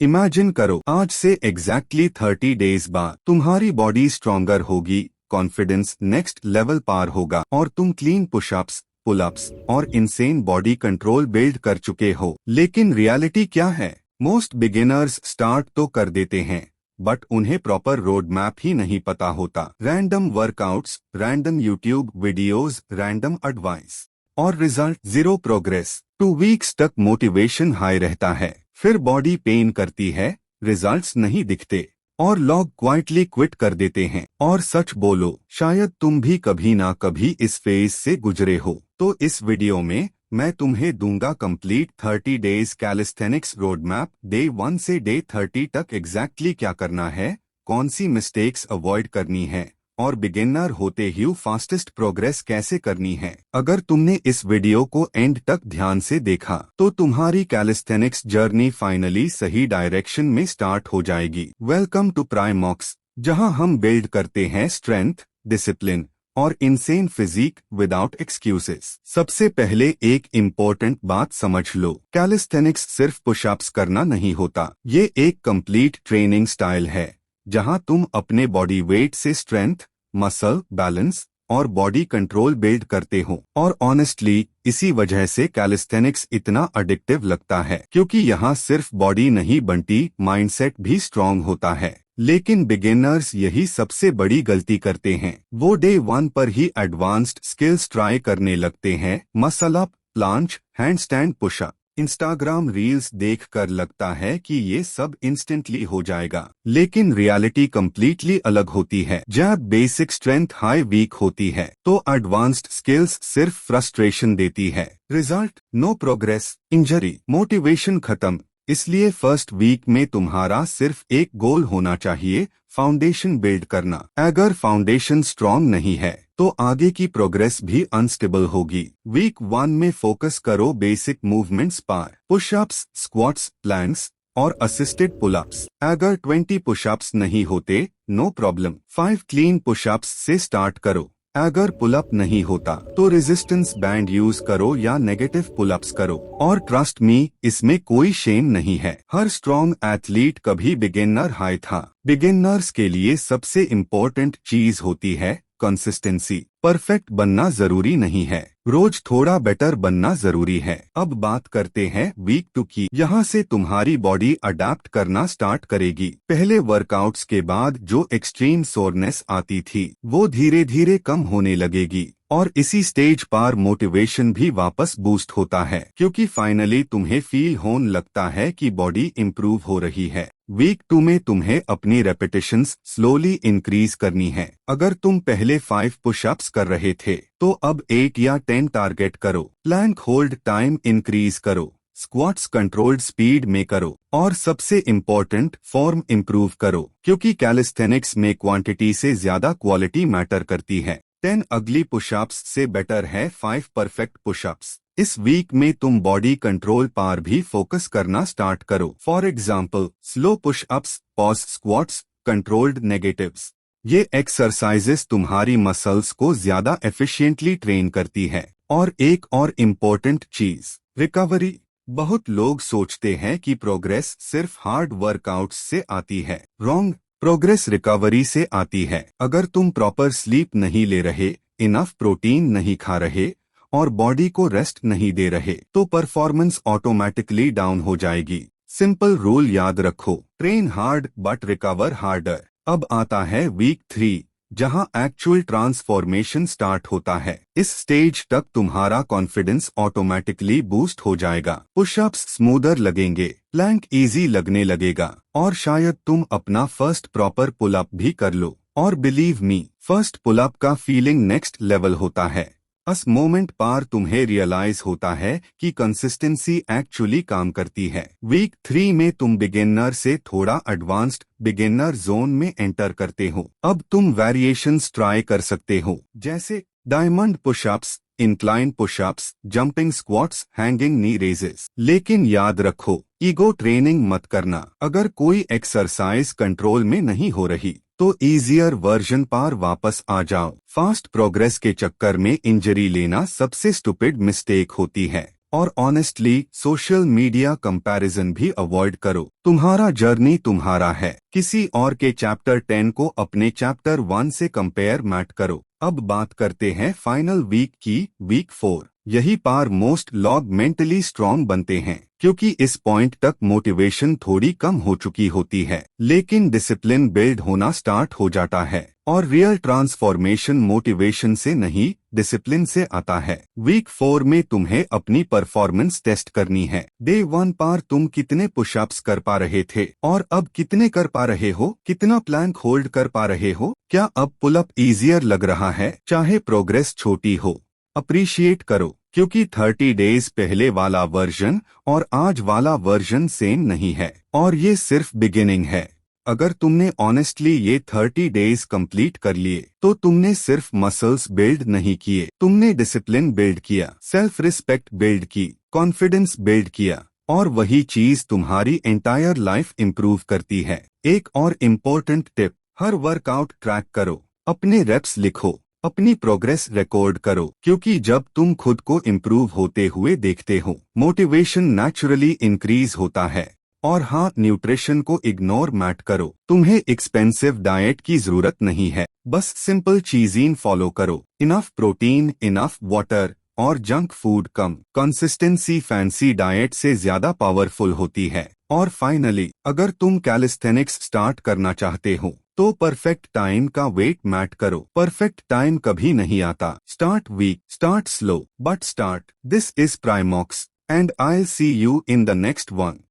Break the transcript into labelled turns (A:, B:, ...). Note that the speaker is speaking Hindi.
A: इमेजिन करो आज से एग्जैक्टली 30 डेज बाद तुम्हारी बॉडी स्ट्रॉन्गर होगी, कॉन्फिडेंस नेक्स्ट लेवल पार होगा और तुम क्लीन पुशअप्स, पुलअप्स और इनसेन बॉडी कंट्रोल बिल्ड कर चुके हो। लेकिन रियलिटी क्या है? मोस्ट बिगिनर्स स्टार्ट तो कर देते हैं बट उन्हें प्रॉपर रोड मैप ही नहीं पता होता। Random workouts, random YouTube videos, random advice और रिजल्ट जीरो। प्रोग्रेस 2 वीक्स तक मोटिवेशन हाई रहता है, फिर बॉडी पेन करती है, रिजल्ट्स नहीं दिखते और लोग क्वाइटली क्विट कर देते हैं। और सच बोलो, शायद तुम भी कभी ना कभी इस फेज से गुजरे हो। तो इस वीडियो में मैं तुम्हें दूंगा complete 30 days calisthenics road map. Day 1 से डे 30 तक एग्जैक्टली क्या करना है, कौन सी मिस्टेक्स अवॉइड करनी है और बिगिनर होते ही फास्टेस्ट प्रोग्रेस कैसे करनी है। अगर तुमने इस वीडियो को एंड तक ध्यान से देखा तो तुम्हारी कैलिस्थेनिक्स जर्नी फाइनली सही डायरेक्शन में स्टार्ट हो जाएगी। वेलकम टू प्राइमॉक्स, जहां हम बिल्ड करते हैं स्ट्रेंथ, डिसिप्लिन और इनसेन फिजिक विदाउट एक्सक्यूजेस। सबसे पहले एक इम्पोर्टेंट बात समझ लो, कैलिस्थेनिक्स सिर्फ पुशअप्स करना नहीं होता। ये एक कंप्लीट ट्रेनिंग स्टाइल है जहां तुम अपने बॉडी वेट से स्ट्रेंथ, मसल, बैलेंस और बॉडी कंट्रोल बिल्ड करते हो। और ऑनेस्टली इसी वजह से कैलिस्थेनिक्स इतना एडिक्टिव लगता है, क्योंकि यहाँ सिर्फ बॉडी नहीं बनती, माइंडसेट भी स्ट्रांग होता है। लेकिन बिगिनर्स यही सबसे बड़ी गलती करते हैं। वो डे 1 पर ही एडवांस्ड स्किल्स ट्राई करने लगते हैं, muscle up, planche, handstand, pushup. Instagram reels देखकर लगता है कि ये सब इंस्टेंटली हो जाएगा, लेकिन रियलिटी कंप्लीटली अलग होती है। जब बेसिक स्ट्रेंथ हाई वीक होती है तो एडवांस्ड स्किल्स सिर्फ फ्रस्ट्रेशन देती है। Result no progress, injury, motivation खत्म। इसलिए फर्स्ट वीक में तुम्हारा सिर्फ एक गोल होना चाहिए, फाउंडेशन बिल्ड करना। अगर फाउंडेशन स्ट्रांग नहीं है तो आगे की प्रोग्रेस भी अनस्टेबल होगी। वीक 1 में फोकस करो बेसिक मूवमेंट्स पर, पुशअप्स, स्क्वाट्स, प्लैंक्स और असिस्टेड पुलअप्स। अगर 20 पुशअप्स नहीं होते, नो प्रॉब्लम, 5 क्लीन पुशअप्स से स्टार्ट करो। अगर पुलअप नहीं होता तो रेजिस्टेंस बैंड यूज करो या नेगेटिव पुलअप्स करो। और ट्रस्ट मी, इसमें कोई शेम नहीं है। हर स्ट्रॉन्ग एथलीट कभी बिगिनर हाई था। बिगिनर्स के लिए सबसे इम्पोर्टेंट चीज होती है कंसिस्टेंसी। परफेक्ट बनना जरूरी नहीं है, रोज थोड़ा बेटर बनना जरूरी है। अब बात करते हैं वीक 2 की। यहाँ से तुम्हारी बॉडी अडेप्ट करना स्टार्ट करेगी। पहले वर्कआउट्स के बाद जो एक्सट्रीम सोरनेस आती थी वो धीरे धीरे कम होने लगेगी और इसी स्टेज पर मोटिवेशन भी वापस बूस्ट होता है, क्योंकि फाइनली तुम्हें फील होने लगता है कि बॉडी इम्प्रूव हो रही है। वीक 2 में तुम्हें अपनी रेपिटेशंस स्लोली इंक्रीज करनी है। अगर तुम पहले 5 पुशअप्स कर रहे थे तो अब 8 या 10 टारगेट करो। प्लैंक होल्ड टाइम इंक्रीज करो, स्क्वाट्स कंट्रोल्ड स्पीड में करो और सबसे इम्पोर्टेंट फॉर्म इम्प्रूव करो, क्योंकि कैलिस्थेनिक्स में क्वांटिटी से ज्यादा क्वालिटी मैटर करती है। 10 अगली पुशअप्स से बेटर है 5 परफेक्ट पुशअप्स। इस वीक में तुम बॉडी कंट्रोल पर भी फोकस करना स्टार्ट करो। For example, slow pushups, pause squats, controlled negatives. ये एक्सरसाइजेस तुम्हारी मसल्स को ज्यादा एफिशिएंटली ट्रेन करती है। और एक और इम्पोर्टेंट चीज, रिकवरी। बहुत लोग सोचते हैं कि प्रोग्रेस सिर्फ हार्ड वर्कआउट्स से आती है। रॉन्ग, प्रोग्रेस रिकवरी से आती है। अगर तुम प्रॉपर स्लीप नहीं ले रहे, इनफ प्रोटीन नहीं खा रहे और बॉडी को रेस्ट नहीं दे रहे तो परफॉर्मेंस ऑटोमेटिकली डाउन हो जाएगी। सिंपल रूल याद रखो, train hard but recover harder. अब आता है वीक 3, जहां एक्चुअल ट्रांसफॉर्मेशन स्टार्ट होता है। इस स्टेज तक तुम्हारा कॉन्फिडेंस ऑटोमेटिकली बूस्ट हो जाएगा। पुशअप्स स्मूदर लगेंगे, प्लैंक इजी लगने लगेगा और शायद तुम अपना फर्स्ट प्रॉपर पुलअप भी कर लो। और बिलीव मी, फर्स्ट पुलअप का फीलिंग नेक्स्ट लेवल होता है। उस मोमेंट पर तुम्हें रियलाइज होता है कि कंसिस्टेंसी एक्चुअली काम करती है। वीक 3 में तुम बिगिनर से थोड़ा एडवांस्ड बिगिनर जोन में एंटर करते हो। अब तुम वेरिएशंस ट्राई कर सकते हो, जैसे diamond pushups, incline pushups, jumping squats, hanging knee raises. लेकिन याद रखो, ईगो ट्रेनिंग मत करना। अगर कोई एक्सरसाइज कंट्रोल में नहीं हो रही तो इजियर वर्जन पर वापस आ जाओ। फास्ट प्रोग्रेस के चक्कर में इंजरी लेना सबसे स्टूपिड मिस्टेक होती है। और ऑनेस्टली सोशल मीडिया कंपैरिजन भी अवॉइड करो। तुम्हारा जर्नी तुम्हारा है, किसी और के चैप्टर 10 को अपने चैप्टर 1 से कंपेयर मत करो। अब बात करते हैं फाइनल वीक की, वीक 4। यही पार मोस्ट लोग मेंटली स्ट्रांग बनते हैं, क्योंकि इस पॉइंट तक मोटिवेशन थोड़ी कम हो चुकी होती है, लेकिन डिसिप्लिन बिल्ड होना स्टार्ट हो जाता है। और रियल ट्रांसफॉर्मेशन मोटिवेशन से नहीं, डिसिप्लिन से आता है। वीक 4 में तुम्हें अपनी परफॉर्मेंस टेस्ट करनी है। डे 1 पार तुम कितने पुशअप्स कर पा रहे थे और अब कितने कर पा रहे हो? कितना प्लैंक होल्ड कर पा रहे हो? क्या अब पुलअप इजियर लग रहा है? चाहे प्रोग्रेस छोटी हो, अप्रिशिएट करो, क्योंकि 30 डेज पहले वाला वर्जन और आज वाला वर्जन सेम नहीं है, और ये सिर्फ बिगिनिंग है। अगर तुमने ऑनेस्टली ये 30 डेज कंप्लीट कर लिए, तो तुमने सिर्फ मसल्स बिल्ड नहीं किए, तुमने डिसिप्लिन बिल्ड किया, सेल्फ रिस्पेक्ट बिल्ड की, कॉन्फिडेंस बिल्ड किया, और वही चीज तुम्हारी एंटायर लाइफ इंप्रूव करती है। एक और इम्पोर्टेंट टिप, हर वर्कआउट ट्रैक करो, अपने रेप्स लिखो, अपनी प्रोग्रेस रिकॉर्ड करो, क्योंकि जब तुम खुद को इम्प्रूव होते हुए देखते हो, मोटिवेशन नेचुरली इंक्रीज होता है। और हाँ, न्यूट्रिशन को इग्नोर मत करो। तुम्हें एक्सपेंसिव डाइट की जरूरत नहीं है, बस सिंपल चीज़ें फॉलो करो। इनफ प्रोटीन, इनफ वाटर और जंक फूड कम। कंसिस्टेंसी फैंसी डाइट से ज्यादा पावरफुल होती है। और फाइनली, अगर तुम कैलिस्थेनिक्स स्टार्ट करना चाहते हो, तो परफेक्ट टाइम का वेट मत करो। परफेक्ट टाइम कभी नहीं आता। Start weak, start slow, but start. This is Primox, and I'll see you in the next one.